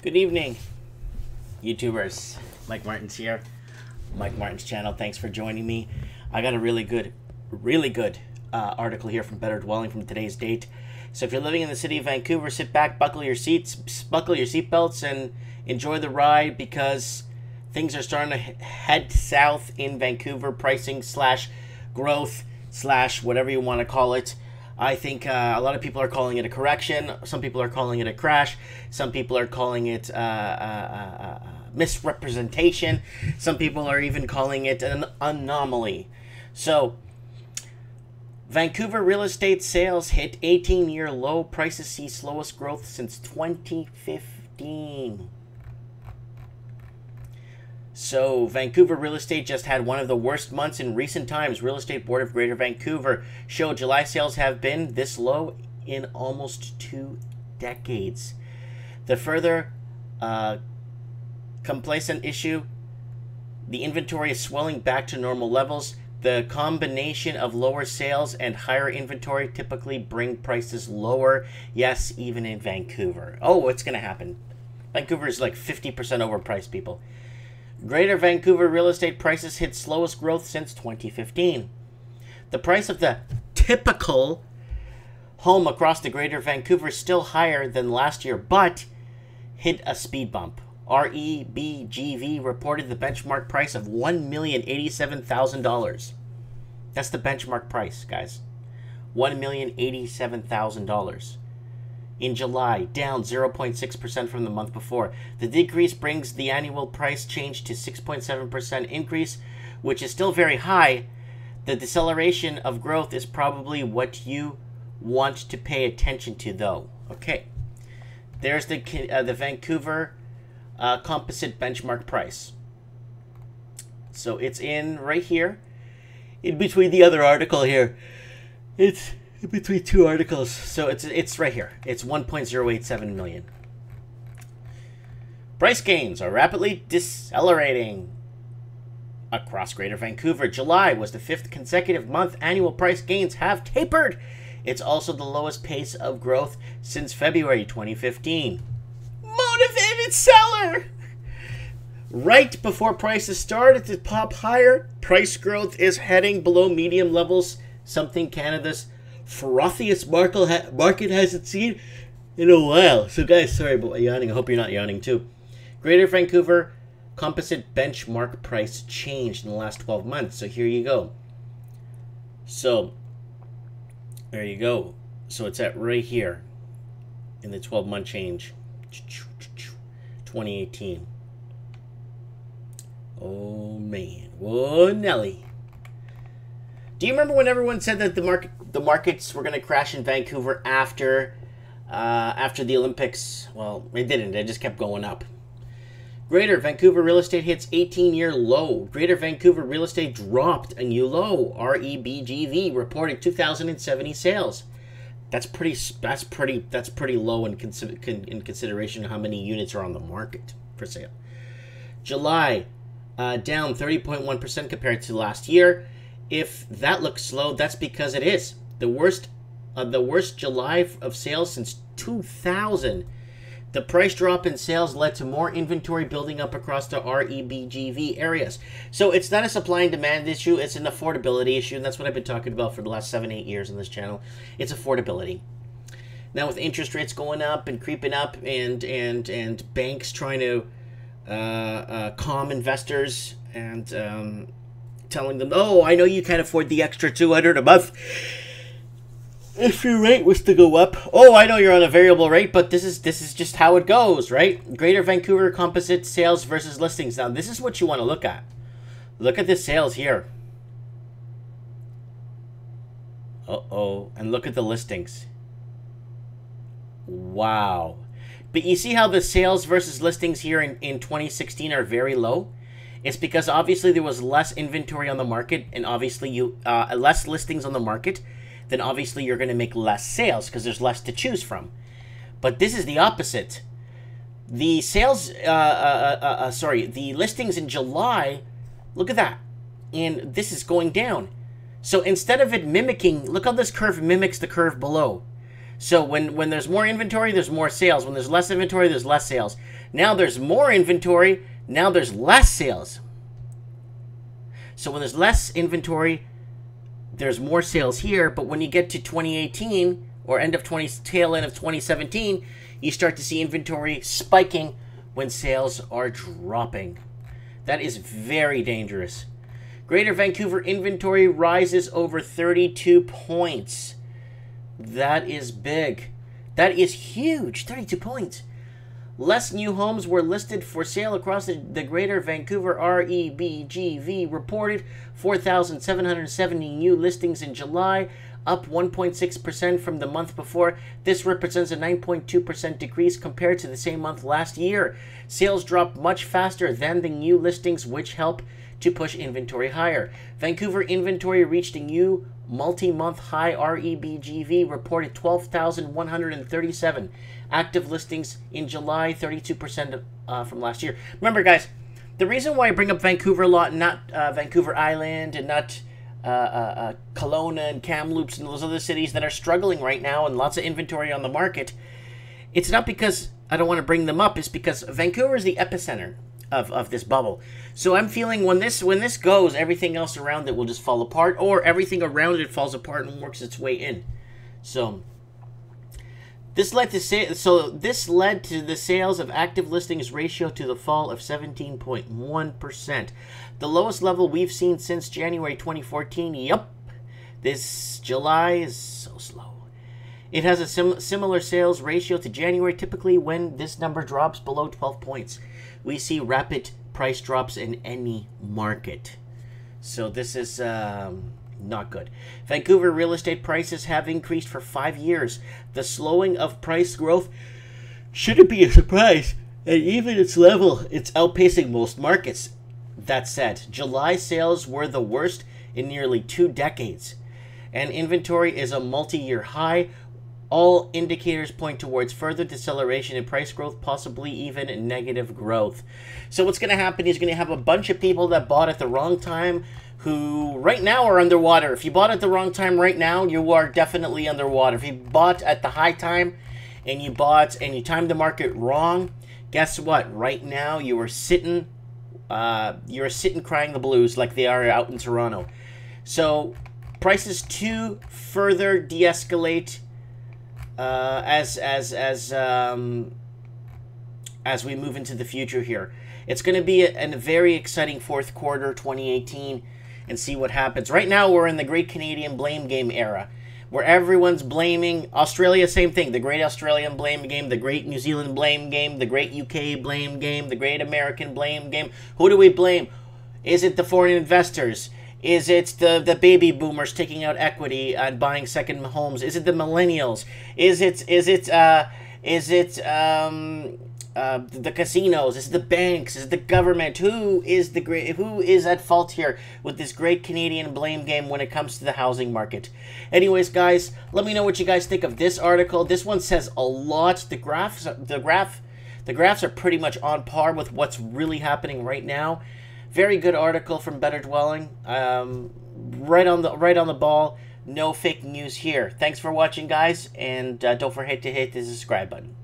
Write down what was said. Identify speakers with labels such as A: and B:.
A: Good evening, YouTubers. Mike Martin's here. Mike Martin's channel. Thanks for joining me. I got a really good article here from Better Dwelling from today's date. So if you're living in the city of Vancouver, sit back, buckle your seatbelts, and enjoy the ride because things are starting to head south in Vancouver. Pricing / growth / whatever you want to call it. I think a lot of people are calling it a correction. Some people are calling it a crash. Some people are calling it misrepresentation. Some people are even calling it an anomaly. So, Vancouver real estate sales hit 18-year low. Prices see slowest growth since 2015. So, Vancouver real estate just had one of the worst months in recent times. Real Estate Board of Greater Vancouver showed July sales have been this low in almost 2 decades. The further complacent issue, the inventory is swelling back to normal levels. The combination of lower sales and higher inventory typically bring prices lower. Yes, even in Vancouver. Oh, it's going to happen. Vancouver is like 50% overpriced, people. Greater Vancouver real estate prices hit slowest growth since 2015. The price of the typical home across the Greater Vancouver is still higher than last year, but hit a speed bump. REBGV reported the benchmark price of $1,087,000. That's the benchmark price, guys. $1,087,000. In July, down 0.6% from the month before. The decrease brings the annual price change to 6.7% increase, which is still very high. The deceleration of growth is probably what you want to pay attention to, though. Okay, there's the Vancouver composite benchmark price. So it's in right here, in between the other article here. It's in between two articles, so it's right here. It's 1.087 million. Price gains are rapidly decelerating across Greater Vancouver. July was the 5th consecutive month annual price gains have tapered. It's also the lowest pace of growth since February 2015. Motivated seller! Right before prices started to pop higher, price growth is heading below medium levels, something Canada's frothiest market hasn't seen in a while. So guys, sorry about yawning. I hope you're not yawning too. Greater Vancouver composite benchmark price changed in the last 12 months. So here you go. So there you go. So it's at right here in the 12-month change. 2018. Oh man. Whoa, Nelly. Do you remember when everyone said that the markets were going to crash in Vancouver after the Olympics? Well, it didn't. It just kept going up. Greater Vancouver real estate hits 18-year low. Greater Vancouver real estate dropped a new low. REBGV reported 2,070 sales. That's pretty low in consideration of how many units are on the market for sale. July down 30.1% compared to last year. If that looks slow, that's because it is the worst July of sales since 2000. The price drop in sales led to more inventory building up across the REBGV areas. So it's not a supply and demand issue, it's an affordability issue, and that's what I've been talking about for the last 7-8 years on this channel. It's affordability. Now with interest rates going up and creeping up and banks trying to calm investors and telling them, oh, I know you can't afford the extra $200 a month if your rate was to go up. Oh, I know you're on a variable rate, but this is just how it goes, right? Greater Vancouver composite sales versus listings. Now, this is what you want to look at. Look at the sales here. Uh-oh. And look at the listings. Wow. But you see how the sales versus listings here in 2016 are very low? It's because obviously there was less inventory on the market, and obviously less listings on the market, then obviously you're going to make less sales because there's less to choose from. But this is the opposite. The sales, the listings in July, look at that, and this is going down. So instead of it mimicking, look how this curve mimics the curve below. So when there's more inventory, there's more sales. When there's less inventory, there's less sales. Now there's more inventory, now there's less sales. So when there's less inventory, there's more sales here. But when you get to 2018 or tail end of 2017, you start to see inventory spiking when sales are dropping. That is very dangerous. Greater Vancouver inventory rises over 32 points. That is big. That is huge. 32 points. Less new homes were listed for sale across the Greater Vancouver REBGV reported 4,770 new listings in July, up 1.6% from the month before. This represents a 9.2% decrease compared to the same month last year. Sales dropped much faster than the new listings, which help to push inventory higher. Vancouver inventory reached a new multi-month high. REBGV reported 12,137 active listings in July, 32% from last year. Remember, guys, the reason why I bring up Vancouver a lot, not Vancouver Island and not Kelowna and Kamloops and those other cities that are struggling right now and lots of inventory on the market, it's not because I don't want to bring them up. It's because Vancouver is the epicenter of this bubble. So I'm feeling when this goes, everything else around it will just fall apart, or everything around it falls apart and works its way in. So this led to the sales of active listings ratio to the fall of 17.1%, the lowest level we've seen since January 2014. Yup, this July is so slow. It has a similar sales ratio to January. Typically, when this number drops below 12 points, we see rapid price drops in any market. So this is not good. Vancouver real estate prices have increased for 5 years. The slowing of price growth shouldn't be a surprise, and even its level, it's outpacing most markets. That said, July sales were the worst in nearly 2 decades, and inventory is a multi-year high. All indicators point towards further deceleration in price growth, possibly even negative growth. So what's going to happen is going to have a bunch of people that bought at the wrong time who right now are underwater. If you bought at the wrong time right now, you are definitely underwater. If you bought at the high time and you timed the market wrong, guess what? Right now you are sitting crying the blues like they are out in Toronto. So prices to further de-escalate as we move into the future here. It's going to be a very exciting fourth quarter 2018 and see what happens. Right now we're in the Great Canadian Blame Game era, where everyone's blaming Australia. Same thing, the Great Australian Blame Game, the Great New Zealand Blame Game, the Great UK Blame Game, the Great American Blame Game. Who do we blame? Is it the foreign investors? Is it the baby boomers taking out equity and buying second homes? Is it the millennials? Is it the casinos? Is it the banks? Is it the government? Who is at fault here with this Great Canadian Blame Game when it comes to the housing market? Anyways, guys, let me know what you guys think of this article. This one says a lot. The graphs are pretty much on par with what's really happening right now. Very good article from Better Dwelling. Right on the ball. No fake news here. Thanks for watching, guys, and don't forget to hit the subscribe button.